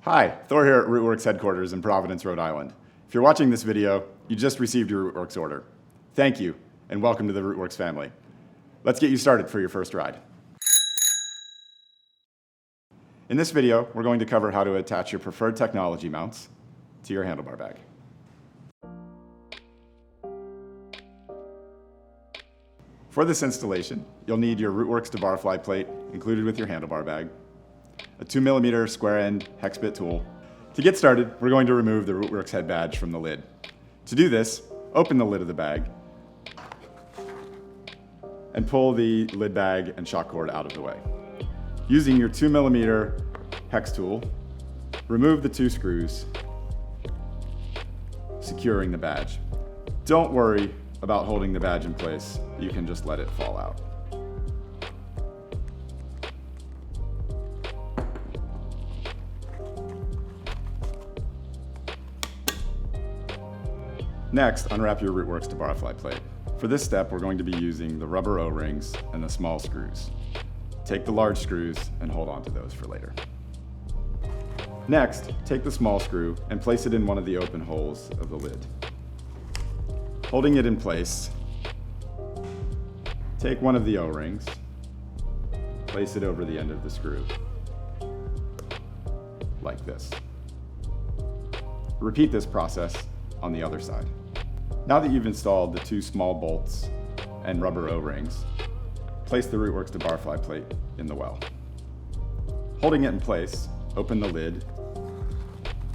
Hi, Thor here at Rootworks headquarters in Providence, Rhode Island. If you're watching this video, you just received your Rootworks order. Thank you, and welcome to the Rootworks family. Let's get you started for your first ride. In this video, we're going to cover how to attach your preferred technology mounts to your handlebar bag. For this installation, you'll need your Rootworks to Barfly plate included with your handlebar bag, a 2mm square end hex bit tool. To get started, we're going to remove the Rootworks head badge from the lid. To do this, open the lid of the bag and pull the lid bag and shock cord out of the way. Using your 2mm hex tool, remove the 2 screws securing the badge. Don't worry about holding the badge in place. You can just let it fall out. Next, unwrap your Rootworks to Barfly plate. For this step, we're going to be using the rubber O-rings and the small screws. Take the large screws and hold on to those for later. Next, take the small screw and place it in one of the open holes of the lid. Holding it in place, take one of the O-rings, place it over the end of the screw, like this. Repeat this process on the other side. Now that you've installed the 2 small bolts and rubber O-rings, place the Rootworks to Barfly plate in the well. Holding it in place, open the lid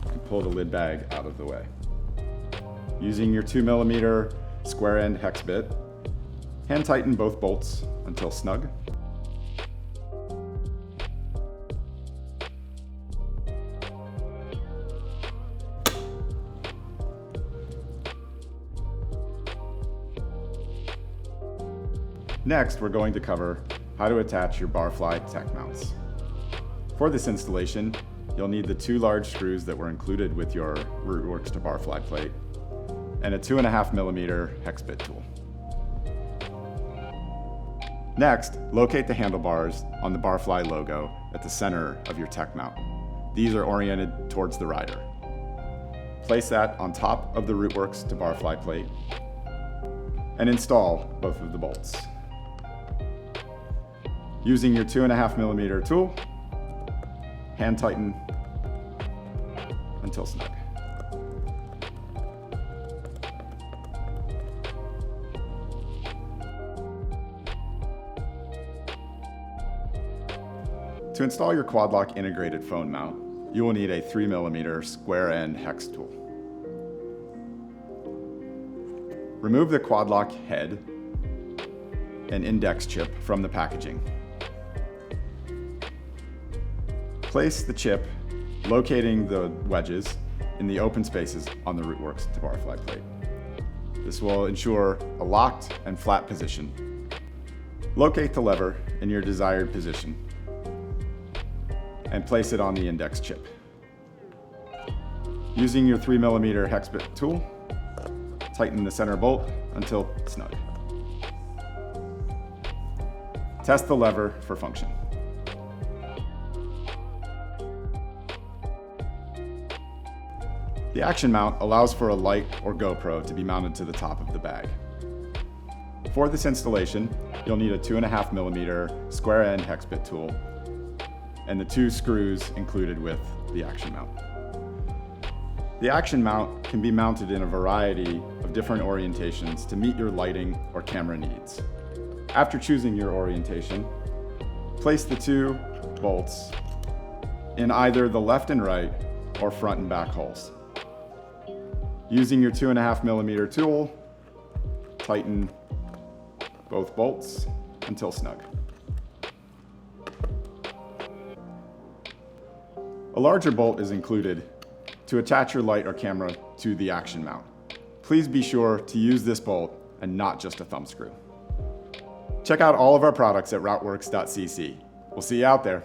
and pull the lid bag out of the way. Using your 2mm square end hex bit, hand tighten both bolts until snug. Next, we're going to cover how to attach your Barfly tech mounts. For this installation, you'll need the 2 large screws that were included with your Rootworks to Barfly plate and a 2.5mm hex bit tool. Next, locate the handlebars on the Barfly logo at the center of your tech mount. These are oriented towards the rider. Place that on top of the Rootworks to Barfly plate and install both of the bolts. Using your 2.5mm tool, hand tighten until snug. To install your Quadlock integrated phone mount, you will need a 3mm square end hex tool. Remove the Quadlock head and index chip from the packaging. Place the chip, locating the wedges in the open spaces on the Rootworks to Barfly plate. This will ensure a locked and flat position. Locate the lever in your desired position and place it on the index chip. Using your 3mm hex bit tool, tighten the center bolt until snug. Test the lever for function. The action mount allows for a light or GoPro to be mounted to the top of the bag. For this installation, you'll need a 2.5mm square end hex bit tool and the 2 screws included with the action mount. The action mount can be mounted in a variety of different orientations to meet your lighting or camera needs. After choosing your orientation, place the 2 bolts in either the left and right or front and back holes. Using your 2.5mm tool, tighten both bolts until snug. A larger bolt is included to attach your light or camera to the action mount. Please be sure to use this bolt and not just a thumb screw. Check out all of our products at rootworks.cc. We'll see you out there.